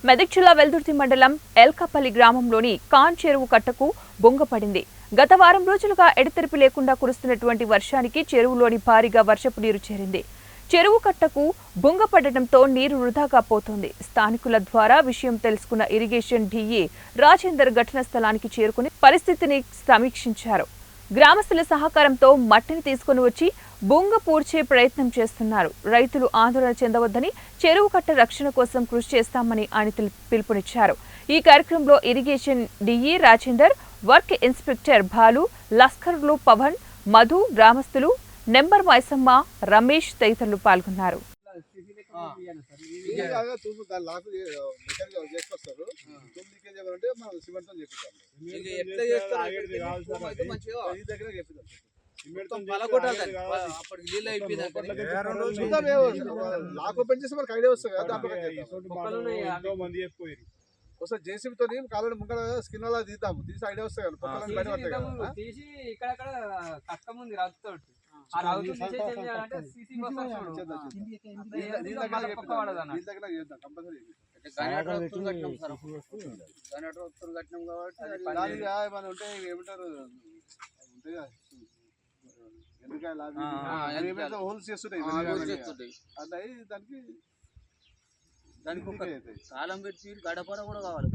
మెదక్ జిల్లా వెల్దుర్తి మండలం ఎల్కపల్లి గ్రామంలోని కాన్ చెరువు కట్టకు బొంగపడింది. గత వారం రోజులుగా ఎడతెరిపి లేకుండా కురుస్తున్నటువంటి వర్షానికి చెరువులోని భారీగా వర్షపు నీరు చేరింది. చెరువు కట్టకు బొంగపడడంతో నీరు వృధాగా పోతోంది. స్థానికుల ద్వారా విషయం తెలుసుకున్న ఇరిగేషన్ డీఈ రాజేందర్ ఘటనా స్థలానికి చేరుకుని పరిస్థితిని సమీక్షించారు. గ్రామస్తుల సహకారంతో మట్టిని తీసుకుని వచ్చి బొంగ పూడ్చే ప్రయత్నం చేస్తున్నారు. రైతులు ఆందోళన చెందవద్దని, చెరువు కట్ట రక్షణ కోసం కృషి చేస్తామని ఆయన పిలుపునిచ్చారు. ఈ కార్యక్రమంలో irrigation DE Rajender, work inspector Balu, లస్కర్లు పవన్, మధు, గ్రామస్తులు నెంబర్ మైసమ్మ, రమేష్ తదితరులు పాల్గొన్నారు. జేసీబీతో కాలని ముంగడ స్కిన్ అలా తీద్దాము, తీసి ఐడియా వస్తాయి కదా. ఏమంటారు ఎందుకంటే హోల్స్ చేస్తుంటాయి అట్లా దానికి కాలం పెట్టి గడపర కూడా కావాలి.